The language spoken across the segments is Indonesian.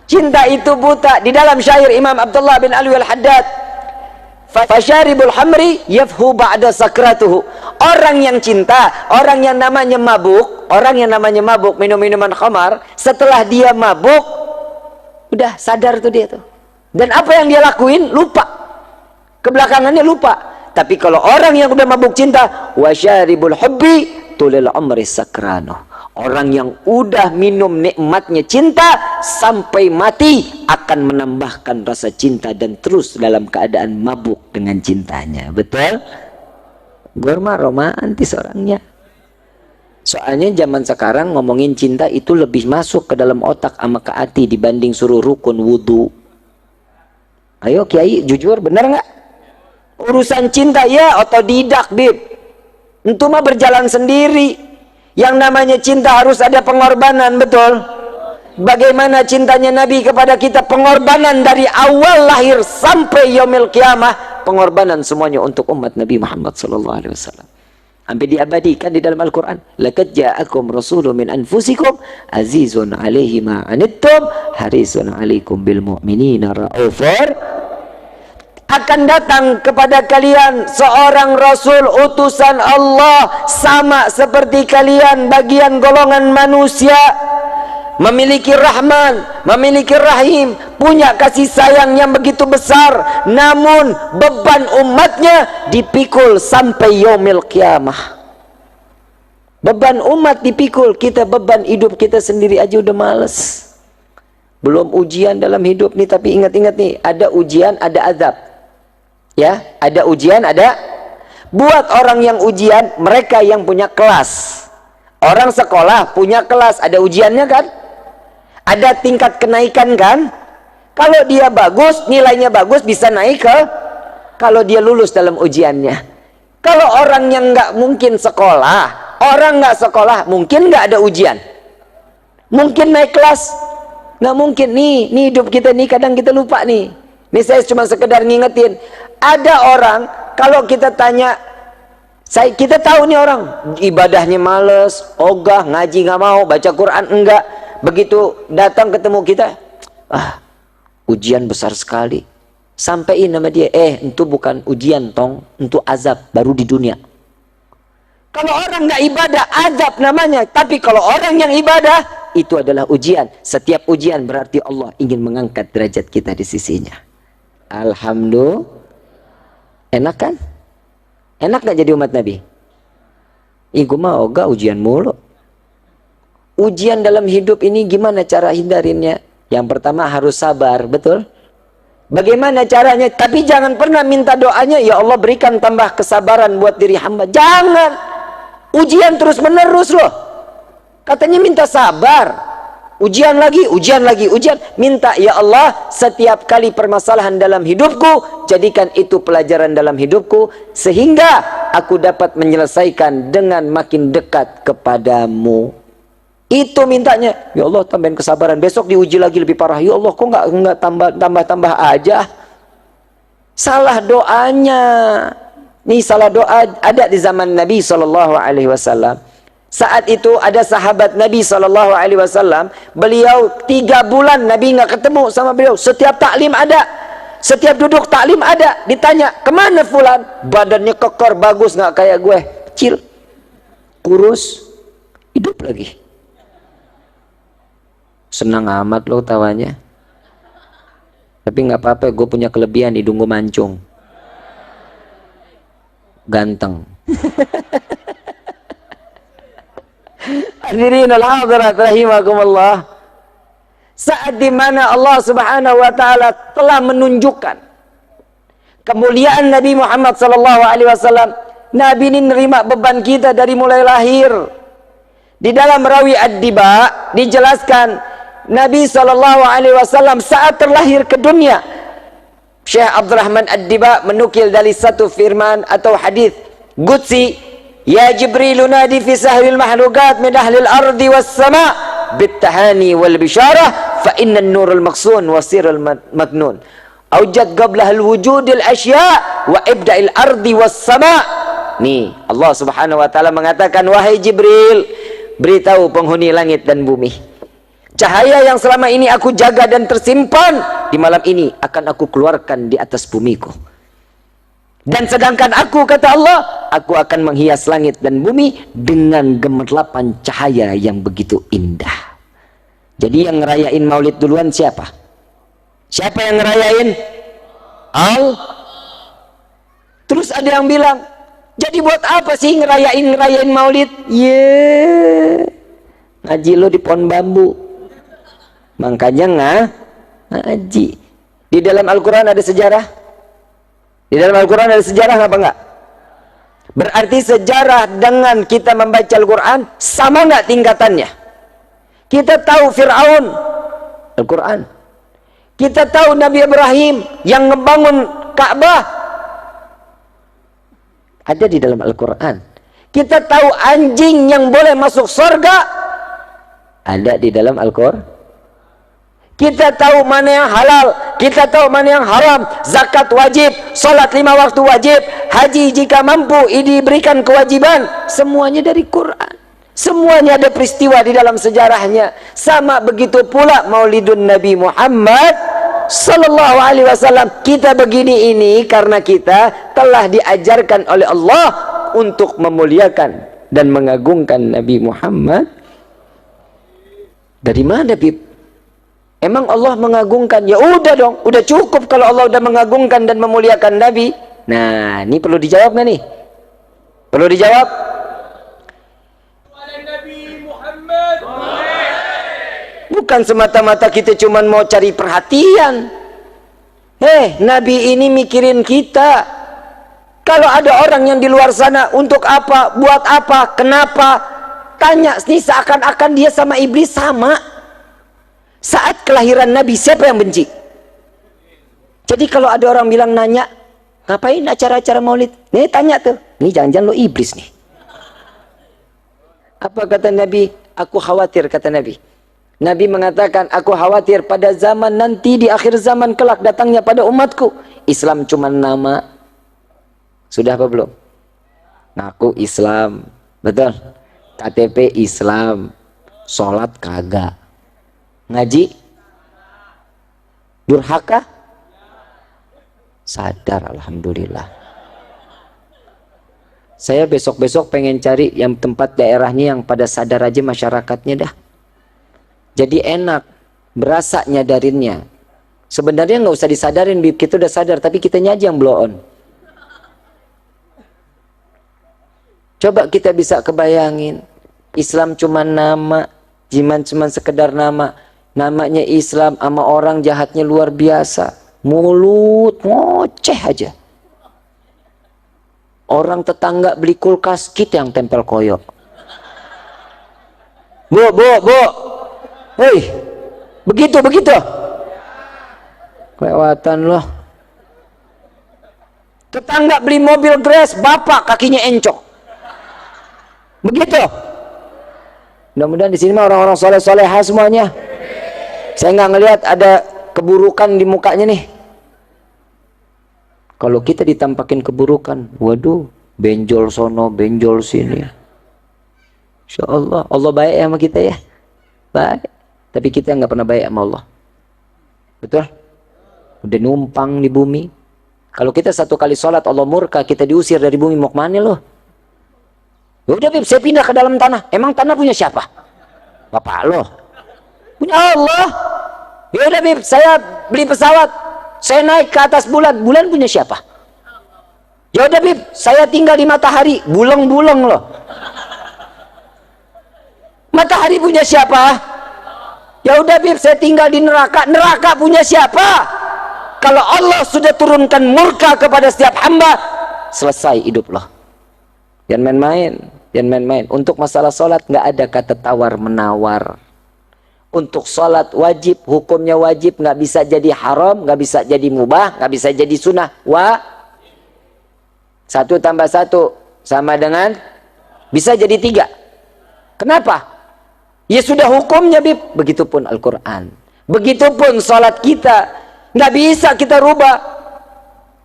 Cinta itu buta. Di dalam syair Imam Abdullah bin Alwi al-Haddad, fasyaribul hamri yafhu ba'da sakratuhu. Orang yang cinta, orang yang namanya mabuk minum minuman khamar, setelah dia mabuk udah sadar tuh dia tuh, dan apa yang dia lakuin lupa, kebelakangannya lupa. Tapi kalau orang yang udah mabuk cinta, wasyaribul hubbi tulil umri sakrano, orang yang udah minum nikmatnya cinta sampai mati akan menambahkan rasa cinta dan terus dalam keadaan mabuk dengan cintanya. Betul? Gurma romantis orangnya. Soalnya zaman sekarang ngomongin cinta itu lebih masuk ke dalam otak sama ke hati dibanding suruh rukun wudu. Ayo Kiai, jujur bener nggak? Urusan cinta ya otodidak, Bib. Itu mah berjalan sendiri. Yang namanya cinta harus ada pengorbanan, betul? Bagaimana cintanya Nabi kepada kita? Pengorbanan dari awal lahir sampai yaumil qiyamah. Pengorbanan semuanya untuk umat Nabi Muhammad SAW. Hampir diabadikan di dalam Al-Quran. Laqad ja'akum rasulun min anfusikum azizun alaihi ma anittum harisun alaikum bil mu'minina ra'ufur. Akan datang kepada kalian seorang Rasul utusan Allah, sama seperti kalian, bagian golongan manusia, memiliki Rahman, memiliki Rahim, punya kasih sayang yang begitu besar, namun beban umatnya dipikul sampai yaumil qiyamah. Beban umat dipikul, kita beban hidup kita sendiri aja udah males. Belum ujian dalam hidup nih, tapi ingat-ingat nih, ada ujian, ada azab. Ya, ada ujian, ada. Buat orang yang ujian, mereka yang punya kelas. Orang sekolah punya kelas, ada ujiannya kan? Ada tingkat kenaikan kan? Kalau dia bagus, nilainya bagus, bisa naik ke kalau dia lulus dalam ujiannya. Kalau orang yang nggak mungkin sekolah, orang nggak sekolah, mungkin nggak ada ujian. Mungkin naik kelas, nggak mungkin. Nih hidup kita nih kadang kita lupa nih. Nih saya cuma sekedar ngingetin. Ada orang kalau kita tanya, kita tahu nih orang ibadahnya males, ogah, ngaji nggak mau, baca Quran enggak. Begitu datang ketemu kita, ujian besar sekali. Sampaiin nama dia, itu bukan ujian tong, itu azab baru di dunia. Kalau orang nggak ibadah, azab namanya. Tapi kalau orang yang ibadah, itu adalah ujian. Setiap ujian berarti Allah ingin mengangkat derajat kita di sisinya. Alhamdulillah. Enak kan? Enak gak jadi umat Nabi? Gue mah ogah ujian mulu. Ujian dalam hidup ini gimana cara hindarinnya? Yang pertama harus sabar, betul? Bagaimana caranya? Tapi jangan pernah minta doanya, ya Allah berikan tambah kesabaran buat diri hamba. Jangan. Ujian terus menerus loh. Katanya minta sabar. Ujian lagi, ujian lagi, ujian. Minta, ya Allah, setiap kali permasalahan dalam hidupku, jadikan itu pelajaran dalam hidupku, sehingga aku dapat menyelesaikan dengan makin dekat kepadamu. Itu mintanya. Ya Allah, tambahin kesabaran. Besok diuji lagi lebih parah. Ya Allah, kok nggak tambah aja? Salah doanya. Nih salah doa ada di zaman Nabi SAW. Saat itu ada sahabat Nabi SAW, beliau 3 bulan Nabi nggak ketemu sama beliau. Setiap taklim ada, setiap duduk taklim ada. Ditanya, kemana fulan? Badannya kekor, bagus, nggak kayak gue, kecil, kurus, hidup lagi. Senang amat lo tawanya. Tapi nggak apa-apa, gue punya kelebihan, hidung gue mancung, ganteng. Hadirin al-hadirat rahimakumullah. Saat dimana Allah subhanahu wa ta'ala telah menunjukkan kemuliaan Nabi Muhammad SAW. Nabi ini nerima beban kita dari mulai lahir. Di dalam rawi Ad-Diba dijelaskan Nabi SAW saat terlahir ke dunia. Syekh Abdurrahman Ad-Diba menukil dari satu firman atau hadis qudsi, ya Jibril nadi fi sahril mahlukat min ahlil ardi was sama bittahani wal bisyarah fa inna an-nurul maqsun wa sirrul maknun awjad qablah al-wujudil asya wa ibda'il ardi was sama. Nih Allah subhanahu wa ta'ala mengatakan, wahai Jibril, beritahu penghuni langit dan bumi, Cahaya yang selama ini aku jaga dan tersimpan, di malam ini akan aku keluarkan di atas bumiku. Dan sedangkan aku, kata Allah, aku akan menghias langit dan bumi dengan gemerlapan cahaya yang begitu indah. Jadi yang ngerayain maulid duluan siapa? Siapa yang ngerayain? Terus ada yang bilang, jadi buat apa sih ngerayain maulid? Ngaji lo di pohon bambu. Makanya ngaji. Di dalam Al-Quran ada sejarah. Di dalam Al-Quran ada sejarah apa enggak? Berarti sejarah dengan kita membaca Al-Quran sama enggak tingkatannya? Kita tahu Fir'aun, Al-Quran. Kita tahu Nabi Ibrahim yang ngebangun Ka'bah, ada di dalam Al-Quran. Kita tahu anjing yang boleh masuk surga, ada di dalam Al-Quran. Kita tahu mana yang halal, kita tahu mana yang haram, zakat wajib, salat 5 waktu wajib, haji jika mampu diberikan kewajiban, semuanya dari Quran. Semuanya ada peristiwa di dalam sejarahnya. Sama begitu pula Maulidun Nabi Muhammad sallallahu alaihi wasallam. Kita begini ini karena kita telah diajarkan oleh Allah untuk memuliakan dan mengagungkan Nabi Muhammad. Dari mana, Bib? Emang Allah mengagungkan? Ya udah dong, udah cukup kalau Allah udah mengagungkan dan memuliakan Nabi. Nah, ini perlu dijawab nggak nih? Perlu dijawab? Bukan semata-mata kita cuma mau cari perhatian. Nabi ini mikirin kita. Kalau ada orang yang di luar sana, untuk apa, buat apa, kenapa, tanya nih seakan-akan dia sama iblis sama. Saat kelahiran Nabi, siapa yang benci? Jadi kalau ada orang bilang nanya, ngapain acara-acara maulid? Nih tanya tuh, nih jangan-jangan lo iblis nih. Apa kata Nabi? Aku khawatir, kata Nabi. Nabi mengatakan, aku khawatir pada zaman nanti, di akhir zaman kelak datangnya pada umatku, Islam cuma nama. Sudah apa belum? Ngaku Islam, betul? KTP Islam, sholat kagak. Ngaji durhaka, sadar, alhamdulillah. Saya besok-besok pengen cari yang tempat daerahnya yang pada sadar aja masyarakatnya dah. Jadi enak, berasa nyadarinnya. Sebenarnya nggak usah disadarin, kita udah sadar, tapi kitanya aja yang blow on. Coba kita bisa kebayangin, Islam cuma nama, cuma sekedar nama. Namanya Islam, sama orang jahatnya luar biasa, mulut ngoceh aja. Orang tetangga beli kulkas, kita yang tempel koyok. Bu, hei, begitu kelewatan loh. Tetangga beli mobil Grace, bapak kakinya encok. Begitu. Mudah-mudahan di sini mah orang-orang soleh-solehah semuanya. Saya nggak ngelihat ada keburukan di mukanya nih. Kalau kita ditampakin keburukan, waduh, benjol sono, benjol sini. Insya Allah, Allah baik sama kita ya, baik. Tapi kita nggak pernah baik sama Allah. Betul? Udah numpang di bumi. Kalau kita satu kali sholat Allah murka, kita diusir dari bumi, mau kemana loh? Udah, Bib, saya pindah ke dalam tanah. Emang tanah punya siapa? Bapak lo. Punya Allah. Ya udah, Bib, saya beli pesawat, saya naik ke atas bulan. Bulan punya siapa? Ya udah, Bib, saya tinggal di matahari. Bulang-bulang loh. Matahari punya siapa? Ya udah, Bib, saya tinggal di neraka. Neraka punya siapa? Kalau Allah sudah turunkan murka kepada setiap hamba, selesai hidup loh. Jangan main-main. Untuk masalah sholat nggak ada kata tawar menawar. Untuk sholat wajib, hukumnya wajib, nggak bisa jadi haram, nggak bisa jadi mubah, nggak bisa jadi sunnah. 1 tambah 1 sama dengan, bisa jadi 3. Kenapa? Ya sudah hukumnya, Bib. Begitupun Al-Quran, begitupun sholat kita, nggak bisa kita rubah.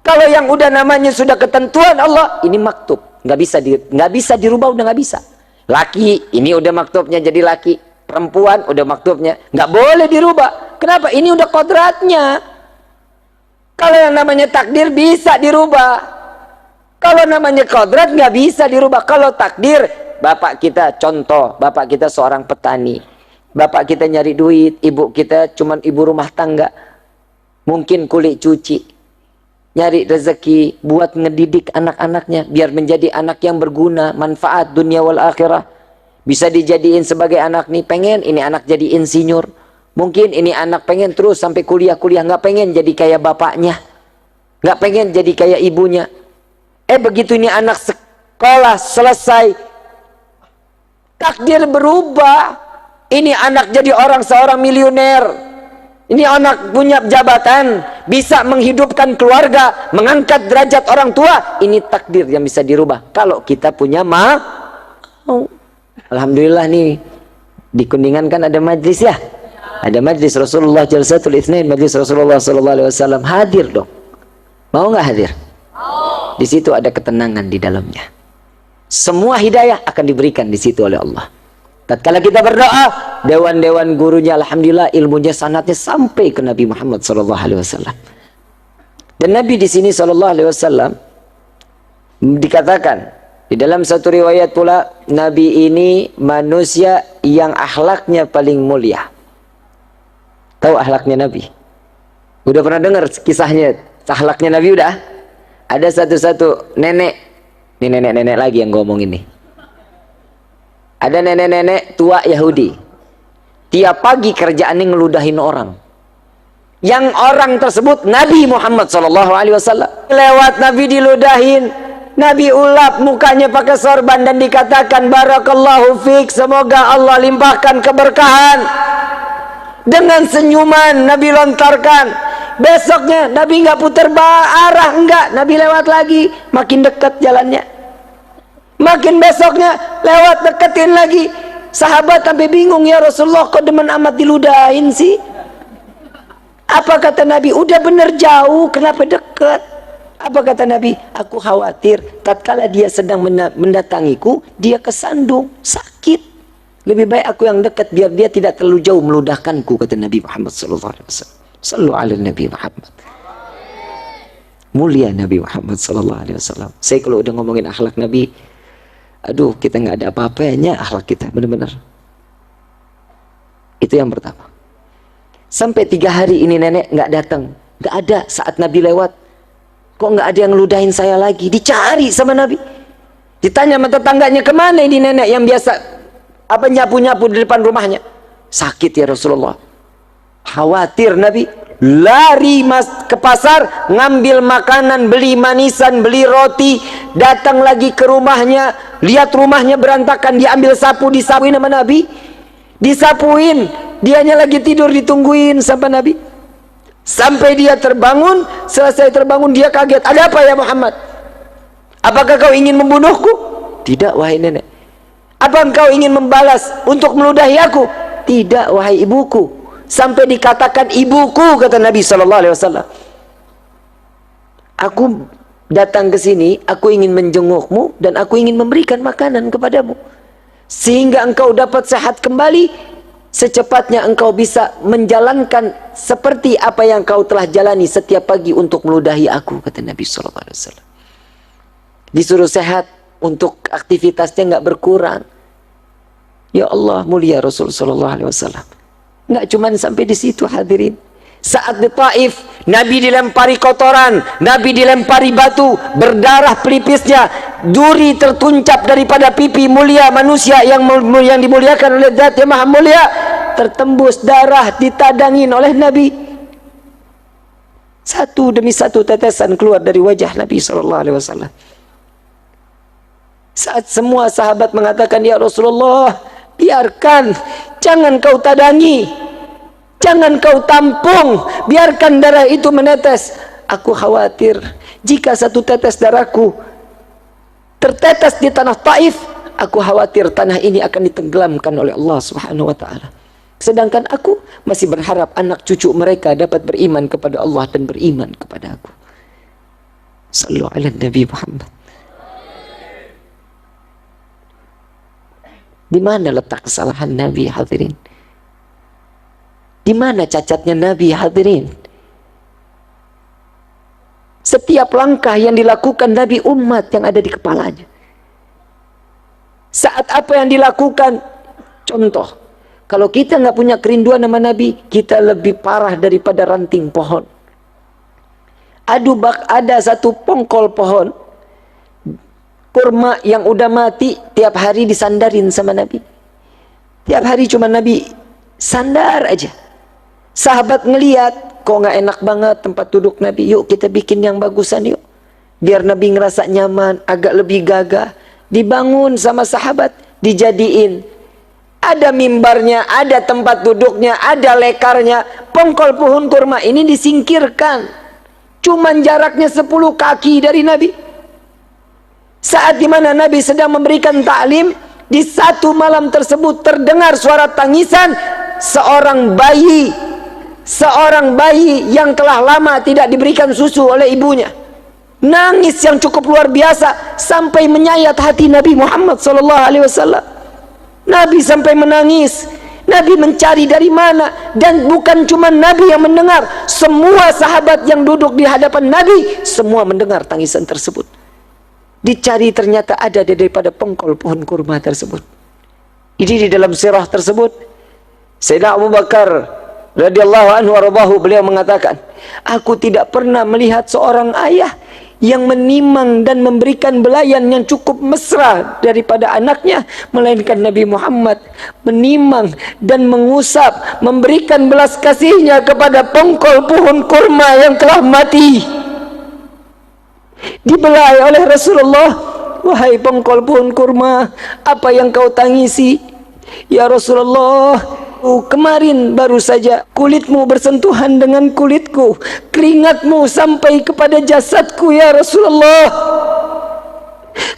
Kalau yang udah namanya sudah ketentuan Allah, ini maktub, nggak bisa dirubah, udah nggak bisa. Laki, ini udah maktubnya jadi laki. perempuan udah maktubnya, nggak boleh dirubah. Kenapa? Ini udah kodratnya. Kalau yang namanya takdir bisa dirubah. Kalau namanya kodrat nggak bisa dirubah. Kalau takdir, bapak kita contoh, bapak kita seorang petani, bapak kita nyari duit, ibu kita cuman ibu rumah tangga, mungkin kulit cuci, nyari rezeki buat ngedidik anak-anaknya biar menjadi anak yang berguna, manfaat dunia wal akhirah. Bisa dijadiin sebagai anak nih, pengen ini anak jadi insinyur, mungkin ini anak pengen terus sampai kuliah-kuliah, nggak pengen jadi kayak bapaknya, nggak pengen jadi kayak ibunya. Begitu ini anak sekolah selesai, takdir berubah. Ini anak jadi seorang miliuner. Ini anak punya jabatan, bisa menghidupkan keluarga, mengangkat derajat orang tua. Ini takdir yang bisa dirubah kalau kita punya mau. Alhamdulillah nih di Kuningan kan ada majlis ya. Ada majlis Rasulullah Jalsatul Itsnain, majlis Rasulullah sallallahu alaihi wasallam. Hadir dong. Mau nggak hadir? Di situ ada ketenangan di dalamnya. Semua hidayah akan diberikan di situ oleh Allah. Tatkala kita berdoa, dewan-dewan gurunya alhamdulillah ilmunya sanatnya sampai ke Nabi Muhammad sallallahu alaihi wasallam. Dan Nabi di sini sallallahu alaihi wasallam dikatakan di dalam satu riwayat pula, Nabi ini manusia yang akhlaknya paling mulia. Tahu akhlaknya Nabi? Udah pernah dengar kisahnya akhlaknya Nabi udah? Ada satu nenek, ini nenek-nenek lagi yang ngomong ini. Ada nenek-nenek tua Yahudi. Tiap pagi kerjaannya ngeludahin orang. Yang orang tersebut Nabi Muhammad SAW. Lewat Nabi diludahin. Nabi ulap mukanya pakai sorban dan dikatakan barakallahu fiik, semoga Allah limpahkan keberkahan. Dengan senyuman Nabi lontarkan. Besoknya Nabi nggak putar arah, enggak, Nabi lewat lagi, makin dekat jalannya. Makin besoknya lewat deketin lagi. Sahabat sampai bingung, ya Rasulullah kok demen amat diludahin sih? Apa kata Nabi? Udah bener jauh, kenapa deket? Apa kata Nabi? Aku khawatir tatkala dia sedang mendatangiku, dia kesandung, sakit. Lebih baik aku yang dekat biar dia tidak terlalu jauh meludahkanku, kata Nabi Muhammad SAW. Sallu ala Nabi Muhammad. Mulia Nabi Muhammad SAW. Saya kalau udah ngomongin akhlak Nabi, aduh kita nggak ada apa-apanya akhlak kita, benar-benar. Itu yang pertama. Sampai 3 hari ini nenek nggak datang, nggak ada. Saat Nabi lewat, kok nggak ada yang ngeludahin saya lagi? Dicari sama Nabi. Ditanya sama tetangganya, kemana ini nenek yang biasa nyapu-nyapu di depan rumahnya? Sakit ya Rasulullah. Khawatir Nabi, lari ke pasar, ngambil makanan, beli manisan, beli roti, datang lagi ke rumahnya, lihat rumahnya berantakan, diambil sapu, disapuin sama Nabi, disapuin, dianya lagi tidur, ditungguin sama Nabi, sampai dia terbangun. Selesai terbangun dia kaget, ada apa ya Muhammad? Apakah kau ingin membunuhku? Tidak wahai nenek. Apa engkau ingin membalas untuk meludahi aku? Tidak wahai ibuku. Sampai dikatakan ibuku, kata Nabi SAW. Aku datang ke sini, aku ingin menjengukmu dan aku ingin memberikan makanan kepadamu, sehingga engkau dapat sehat kembali, secepatnya engkau bisa menjalankan seperti apa yang kau telah jalani setiap pagi untuk meludahi aku, kata Nabi SAW. Disuruh sehat untuk aktivitasnya nggak berkurang. Ya Allah, mulia Rasulullah SAW. Nggak cuma sampai di situ hadirin. Saat di Taif, Nabi dilempari kotoran, Nabi dilempari batu, berdarah pelipisnya, duri tertuncap daripada pipi mulia manusia yang dimuliakan oleh Zat yang Maha Mulia, tertembus darah, ditadangin oleh Nabi. Satu demi satu tetesan keluar dari wajah Nabi SAW. Saat semua sahabat mengatakan, ya Rasulullah, biarkan, jangan kau tadangi, jangan kau tampung, biarkan darah itu menetes. Aku khawatir jika satu tetes darahku tertetes di tanah Taif, aku khawatir tanah ini akan ditenggelamkan oleh Allah Subhanahu wa taala. Sedangkan aku masih berharap anak cucu mereka dapat beriman kepada Allah dan beriman kepada aku. Sallu ala Nabi Muhammad. Di mana letak kesalahan Nabi, hadirin? Di mana cacatnya Nabi, hadirin? Setiap langkah yang dilakukan Nabi, umat yang ada di kepalanya. Saat apa yang dilakukan, contoh, kalau kita nggak punya kerinduan sama Nabi, kita lebih parah daripada ranting pohon. Ada satu pongkol pohon kurma yang udah mati, tiap hari disandarin sama Nabi. Tiap hari cuma Nabi sandar aja. Sahabat ngeliat, kok nggak enak banget tempat duduk Nabi, yuk kita bikin yang bagusan yuk, biar Nabi ngerasa nyaman, agak lebih gagah. Dibangun sama sahabat, dijadiin, ada mimbarnya, ada tempat duduknya, ada lekarnya. Pongkol pohon kurma ini disingkirkan, cuman jaraknya 10 kaki dari Nabi. Saat dimana Nabi sedang memberikan ta'lim, di satu malam tersebut terdengar suara tangisan seorang bayi yang telah lama tidak diberikan susu oleh ibunya. Nangis yang cukup luar biasa sampai menyayat hati Nabi Muhammad SAW. Nabi sampai menangis. Nabi mencari dari mana, dan bukan cuma Nabi yang mendengar, semua sahabat yang duduk di hadapan Nabi semua mendengar tangisan tersebut. Dicari, ternyata ada daripada pongkol pohon kurma tersebut. Ini di dalam sirah tersebut, Sayyidina Abu Bakar radhiyallahu anhu warḍahu, beliau mengatakan, aku tidak pernah melihat seorang ayah yang menimang dan memberikan belayan yang cukup mesra daripada anaknya, melainkan Nabi Muhammad menimang dan mengusap, memberikan belas kasihnya kepada pongkol pohon kurma yang telah mati. Dibelai oleh Rasulullah, wahai pongkol pohon kurma, apa yang kau tangisi? Ya Rasulullah, kemarin baru saja kulitmu bersentuhan dengan kulitku, keringatmu sampai kepada jasadku ya Rasulullah.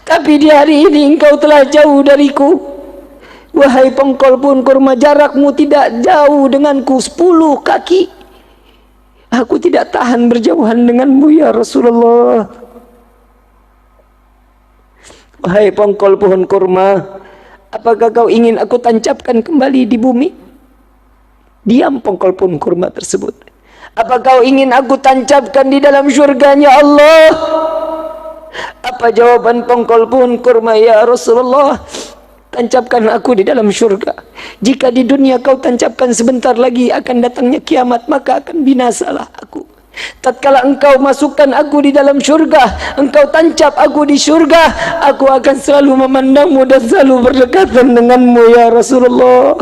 Tapi di hari ini engkau telah jauh dariku. Wahai pongkol pohon kurma, jarakmu tidak jauh denganku 10 kaki. Aku tidak tahan berjauhan denganmu ya Rasulullah. Wahai pongkol pohon kurma, apakah kau ingin aku tancapkan kembali di bumi? Diam pongkol pohon kurma tersebut. Apa kau ingin aku tancapkan di dalam syurganya Allah? Apa jawaban pongkol pohon kurma? Ya Rasulullah, tancapkan aku di dalam syurga. Jika di dunia kau tancapkan, sebentar lagi akan datangnya kiamat, maka akan binasalah aku. Tatkala engkau masukkan aku di dalam syurga, engkau tancap aku di syurga, aku akan selalu memandangmu dan selalu berdekatan denganmu ya Rasulullah.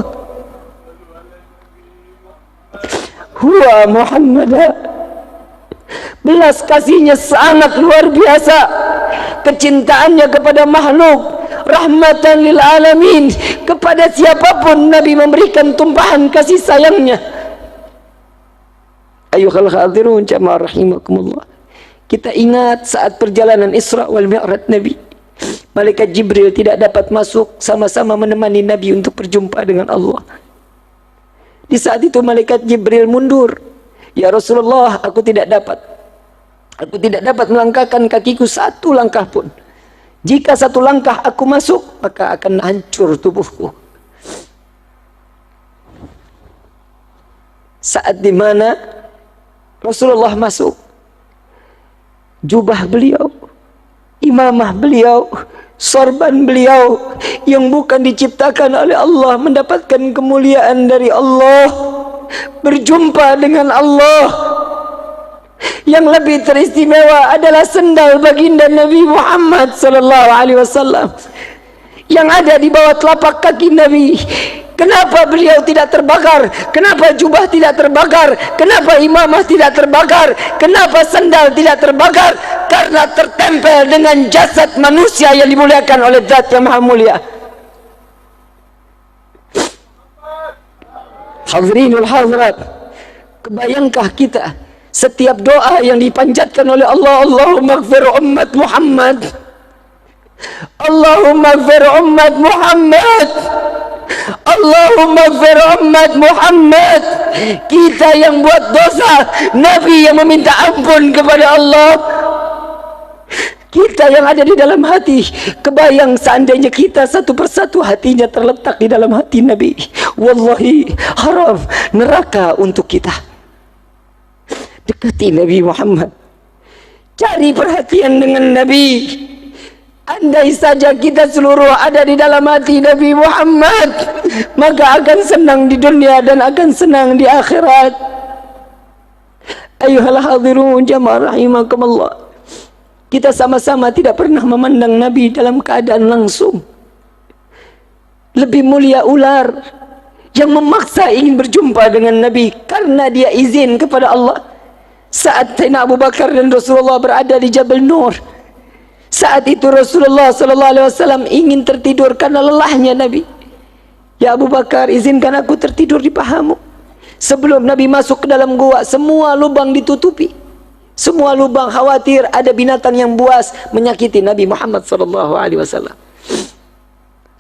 Huwa Muhammad, belas kasihnya sangat luar biasa, kecintaannya kepada makhluk, rahmatan lil alamin. Kepada siapapun Nabi memberikan tumpahan kasih sayangnya. Ayuhal hadirun jamaah rahimakumullah. Kita ingat saat perjalanan Isra wal Mi'raj Nabi, malaikat Jibril tidak dapat masuk, sama-sama menemani Nabi untuk berjumpa dengan Allah. Di saat itu malaikat Jibril mundur. Ya Rasulullah, aku tidak dapat melangkahkan kakiku satu langkah pun. Jika satu langkah aku masuk, maka akan hancur tubuhku. Saat dimana Rasulullah masuk, jubah beliau, imamah beliau, sorban beliau yang bukan diciptakan oleh Allah, mendapatkan kemuliaan dari Allah, berjumpa dengan Allah. Yang lebih teristimewa adalah sendal baginda Nabi Muhammad SAW yang ada di bawah telapak kaki Nabi. Kenapa beliau tidak terbakar? Kenapa jubah tidak terbakar? Kenapa imamah tidak terbakar? Kenapa sandal tidak terbakar? Karena tertempel dengan jasad manusia yang dimuliakan oleh Zat yang Maha Mulia. Hadirinul hadirat, kebayangkah kita setiap doa yang dipanjatkan oleh Allah, Allahumma ighfir ummat Muhammad, Allahumma ighfir ummat Muhammad, Allahumma ighfir ummat Muhammad. Kita yang buat dosa, Nabi yang meminta ampun kepada Allah. Kita yang ada di dalam hati, kebayang seandainya kita satu persatu hatinya terletak di dalam hati Nabi, wallahi haram neraka untuk kita. Dekati Nabi Muhammad, cari perhatian dengan Nabi. Andai saja kita seluruh ada di dalam hati Nabi Muhammad, maka akan senang di dunia dan akan senang di akhirat. Ayuhal hadirun jamaah rahimakumullah, kita sama-sama tidak pernah memandang Nabi dalam keadaan langsung. Lebih mulia ular yang memaksa ingin berjumpa dengan Nabi karena dia izin kepada Allah. Saat Sayyidina Abu Bakar dan Rasulullah berada di Jabal Nur, saat itu Rasulullah SAW ingin tertidur karena lelahnya Nabi. Ya Abu Bakar, izinkan aku tertidur di pahamu. Sebelum Nabi masuk ke dalam gua, semua lubang ditutupi. Semua lubang, khawatir ada binatang yang buas menyakiti Nabi Muhammad SAW.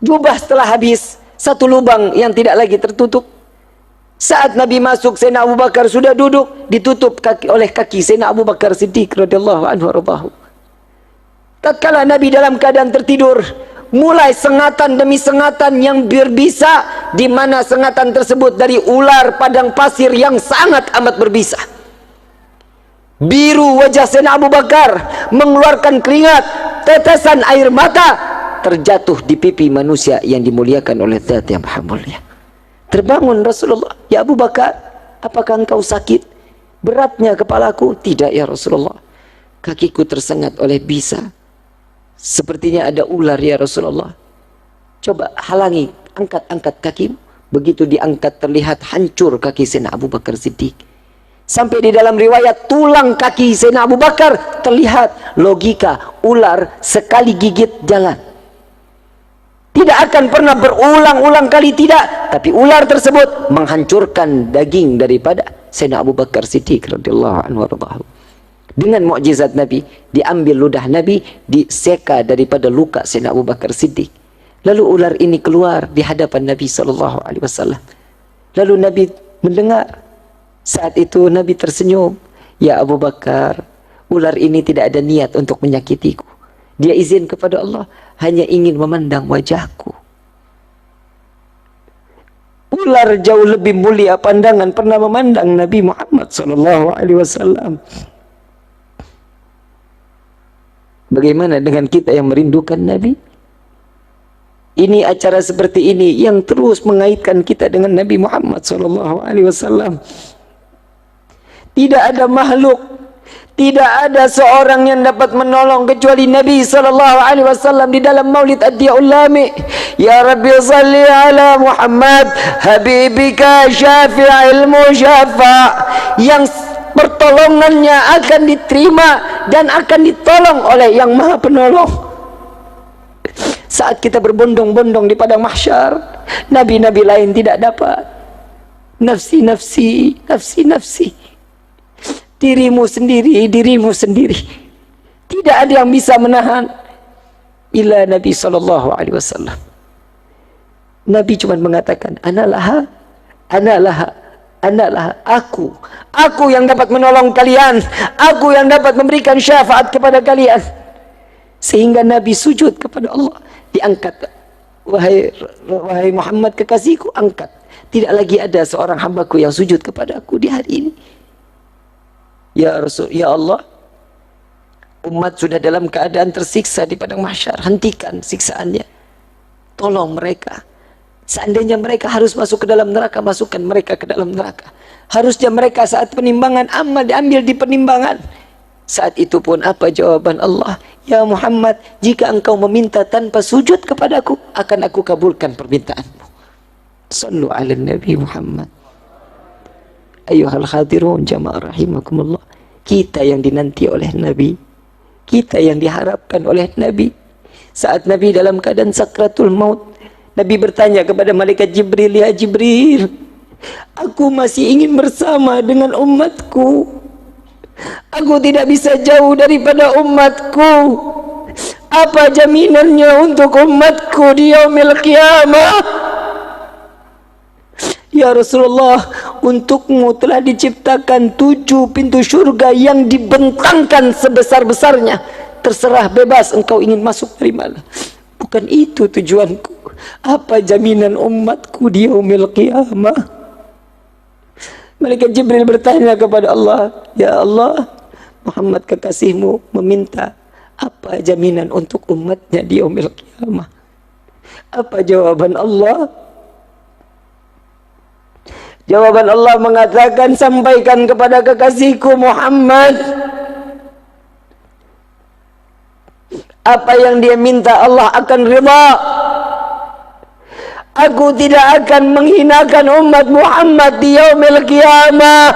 Jubah setelah habis, satu lubang yang tidak lagi tertutup. Saat Nabi masuk, Sayyidina Abu Bakar sudah duduk, ditutup oleh kaki Sayyidina Abu Bakar Siddiq radhiyallahu anhu warḍahu. Tatkala Nabi dalam keadaan tertidur, mulai sengatan demi sengatan yang berbisa, di mana sengatan tersebut dari ular padang pasir yang sangat amat berbisa. Biru wajah Sayyidina Abu Bakar, mengeluarkan keringat, tetesan air mata terjatuh di pipi manusia yang dimuliakan oleh Zat yang Maha Mulia. Terbangun Rasulullah, ya Abu Bakar, apakah engkau sakit? Beratnya kepalaku? Tidak ya Rasulullah, kakiku tersengat oleh bisa. Sepertinya ada ular ya Rasulullah. Coba halangi, angkat kakimu. Begitu diangkat terlihat hancur kaki Sayyidina Abu Bakar Siddiq. Sampai di dalam riwayat tulang kaki Sayyidina Abu Bakar terlihat. Logika, ular sekali gigit jalan. Tidak akan pernah berulang-ulang kali, tidak. Tapi ular tersebut menghancurkan daging daripada Sayyidina Abu Bakar Siddiq radhiyallahu anhu warḍahu. Dengan mukjizat Nabi, diambil ludah Nabi, diseka daripada luka Sayyidina Abu Bakar Siddiq. Lalu ular ini keluar di hadapan Nabi SAW. Lalu Nabi mendengar. Saat itu Nabi tersenyum. Ya Abu Bakar, ular ini tidak ada niat untuk menyakitiku. Dia izin kepada Allah, hanya ingin memandang wajahku. Ular jauh lebih mulia pandangan pernah memandang Nabi Muhammad SAW. Bagaimana dengan kita yang merindukan Nabi? Ini acara seperti ini yang terus mengaitkan kita dengan Nabi Muhammad SAW. Tidak ada makhluk, tidak ada seorang yang dapat menolong kecuali Nabi SAW di dalam maulid Ad-Diya'ul Lami. Ya Rabbi salli ala Muhammad habibika syafi'il musyafa', yang pertolongannya akan diterima dan akan ditolong oleh yang maha penolong. Saat kita berbondong-bondong di padang mahsyar, nabi-nabi lain tidak dapat. Nafsi, nafsi, nafsi, nafsi. Dirimu sendiri, dirimu sendiri. Tidak ada yang bisa menahan illa Nabi SAW. Nabi cuma mengatakan, Analah, analah, analah, aku yang dapat menolong kalian, aku yang dapat memberikan syafaat kepada kalian. Sehingga Nabi sujud kepada Allah, diangkat. Wahai Muhammad kekasihku, angkat. Tidak lagi ada seorang hambaku yang sujud kepada aku di hari ini. Ya Rasul, ya Allah, umat sudah dalam keadaan tersiksa di padang mahsyar. Hentikan siksaannya, tolong mereka. Seandainya mereka harus masuk ke dalam neraka, masukkan mereka ke dalam neraka. Harusnya mereka saat penimbangan amal diambil di penimbangan. Saat itu pun apa jawaban Allah? Ya Muhammad, jika engkau meminta tanpa sujud kepadaku, akan aku kabulkan permintaanmu. Sallu ala Nabi Muhammad. Ayuhal hadirun jamaah rahimakumullah. Kita yang dinanti oleh Nabi, kita yang diharapkan oleh Nabi. Saat Nabi dalam keadaan sakratul maut, Nabi bertanya kepada malaikat Jibril, ya Jibril, aku masih ingin bersama dengan umatku. Aku tidak bisa jauh daripada umatku. Apa jaminannya untuk umatku di yaumil qiyamah? Ya Rasulullah, untukmu telah diciptakan 7 pintu syurga yang dibentangkan sebesar-besarnya. terserah, bebas, engkau ingin masuk dari mana. Bukan itu tujuanku. Apa jaminan umatku di yaumil qiyamah? Malaikat Jibril bertanya kepada Allah, ya Allah, Muhammad kekasihmu meminta apa jaminan untuk umatnya di yaumil qiyamah? Apa jawaban Allah? Jawaban Allah mengatakan, sampaikan kepada kekasihku Muhammad, apa yang dia minta Allah akan ridha. Aku tidak akan menghinakan umat Muhammad di yaumil qiyamah.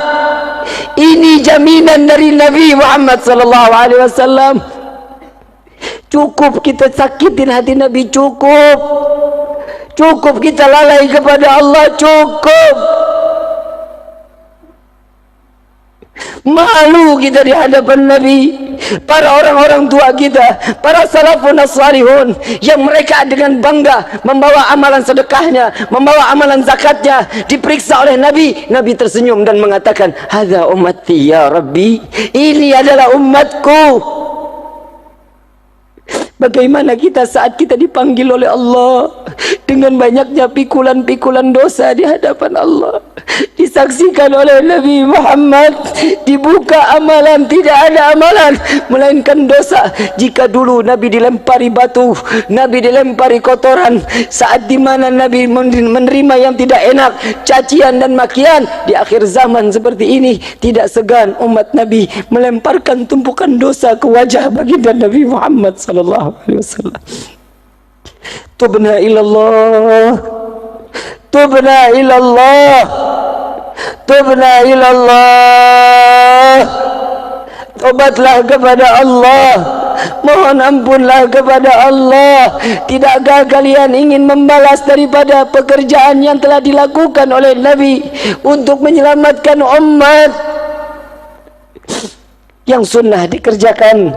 Ini jaminan dari Nabi Muhammad sallallahu alaihi wasallam. Cukup kita sakitin hati Nabi, cukup. Cukup kita lalai kepada Allah, cukup. Malu kita di hadapan Nabi. Para orang-orang tua kita, para salafun as-salihun, yang mereka dengan bangga membawa amalan sedekahnya, membawa amalan zakatnya, diperiksa oleh Nabi. Nabi tersenyum dan mengatakan, hadza ummati ya Rabbi, ini adalah umatku. Bagaimana kita saat kita dipanggil oleh Allah dengan banyaknya pikulan-pikulan dosa di hadapan Allah, disaksikan oleh Nabi Muhammad, dibuka amalan, tidak ada amalan melainkan dosa. Jika dulu Nabi dilempari batu, Nabi dilempari kotoran, saat dimana Nabi menerima yang tidak enak, cacian dan makian, di akhir zaman seperti ini tidak segan umat Nabi melemparkan tumpukan dosa ke wajah baginda Nabi Muhammad sallallahu alaihi wasallam. Tubna ilallah, tubna ilallah, tubna ilallah. Tobatlah kepada Allah, mohon ampunlah kepada Allah. Tidakkah kalian ingin membalas daripada pekerjaan yang telah dilakukan oleh Nabi untuk menyelamatkan umat? Yang sunnah dikerjakan,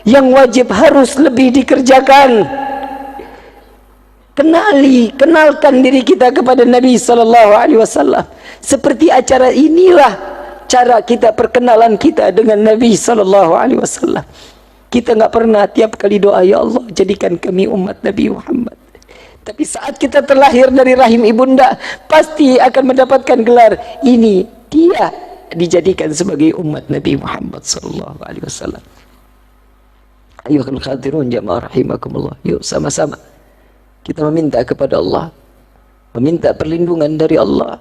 yang wajib harus lebih dikerjakan. Kenalkan diri kita kepada Nabi sallallahu alaihi wasallam. Seperti acara inilah cara kita perkenalan kita dengan Nabi sallallahu alaihi wasallam. Kita enggak pernah tiap kali doa, ya Allah jadikan kami umat Nabi Muhammad. Tapi saat kita terlahir dari rahim ibunda, pasti akan mendapatkan gelar ini, dia dijadikan sebagai umat Nabi Muhammad sallallahu alaihi wasallam. Ayuhal khadirun jamaah rahimakumullah. Yuk sama-sama kita meminta kepada Allah, meminta perlindungan dari Allah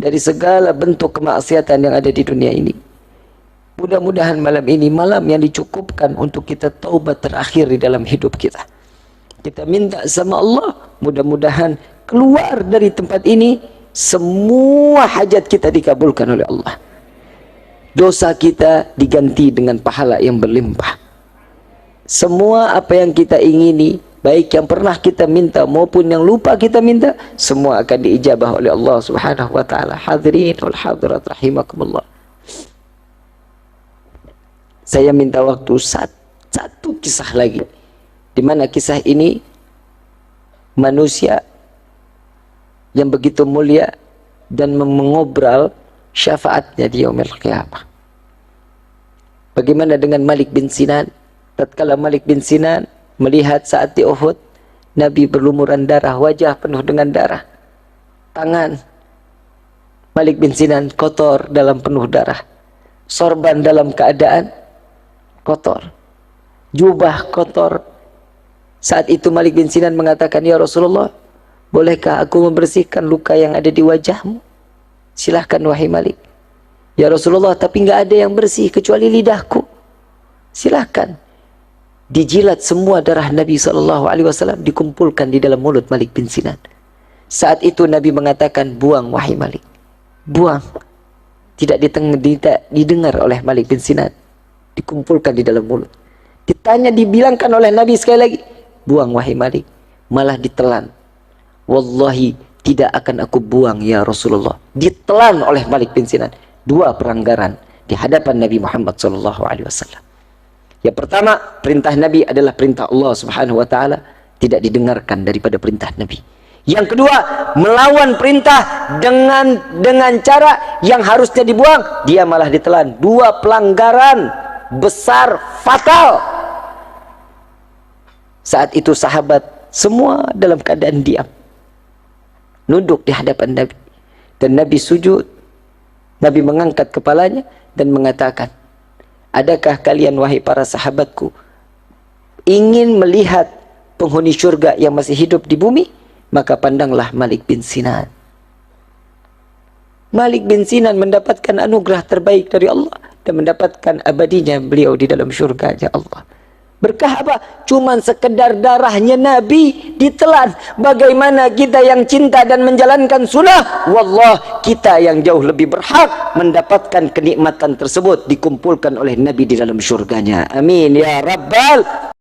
dari segala bentuk kemaksiatan yang ada di dunia ini. Mudah-mudahan malam ini malam yang dicukupkan untuk kita taubat terakhir di dalam hidup kita. Kita minta sama Allah, mudah-mudahan keluar dari tempat ini semua hajat kita dikabulkan oleh Allah. Dosa kita diganti dengan pahala yang berlimpah. Semua apa yang kita ingini, baik yang pernah kita minta maupun yang lupa kita minta, semua akan diijabah oleh Allah Subhanahu wa taala. Hadirin wal hadirat rahimakumullah. Saya minta waktu satu kisah lagi, di mana kisah ini manusia yang begitu mulia dan mengobral syafaatnya di yaumil qiyamah. Bagaimana dengan Malik bin Sinan? Tatkala Malik bin Sinan melihat saat di Uhud, Nabi berlumuran darah, wajah penuh dengan darah, tangan Malik bin Sinan kotor dalam penuh darah, sorban dalam keadaan kotor, jubah kotor. Saat itu Malik bin Sinan mengatakan, ya Rasulullah, bolehkah aku membersihkan luka yang ada di wajahmu? Silahkan wahai Malik. Ya Rasulullah, tapi nggak ada yang bersih kecuali lidahku. Silahkan. Dijilat semua darah Nabi SAW, dikumpulkan di dalam mulut Malik bin Sinan. Saat itu Nabi mengatakan, buang wahai Malik, buang. Tidak didengar oleh Malik bin Sinan, dikumpulkan di dalam mulut. Ditanya, dibilangkan oleh Nabi sekali lagi, buang wahai Malik, malah ditelan. Wallahi tidak akan aku buang ya Rasulullah. Ditelan oleh Malik bin Sinan. Dua pelanggaran di hadapan Nabi Muhammad SAW. Yang pertama, perintah Nabi adalah perintah Allah Subhanahu wa taala, tidak didengarkan daripada perintah Nabi. Yang kedua, melawan perintah dengan cara yang harusnya dibuang, dia malah ditelan. Dua pelanggaran besar, fatal. Saat itu sahabat semua dalam keadaan diam, nunduk di hadapan Nabi, dan Nabi sujud. Nabi mengangkat kepalanya dan mengatakan, adakah kalian wahai para sahabatku ingin melihat penghuni surga yang masih hidup di bumi? Maka pandanglah Malik bin Sinan. Malik bin Sinan mendapatkan anugerah terbaik dari Allah dan mendapatkan abadinya beliau di dalam surganya Allah. Berkah apa? Cuman sekedar darahnya Nabi ditelan. Bagaimana kita yang cinta dan menjalankan sunnah? Wallah, kita yang jauh lebih berhak mendapatkan kenikmatan tersebut dikumpulkan oleh Nabi di dalam surganya. Amin ya Rabbal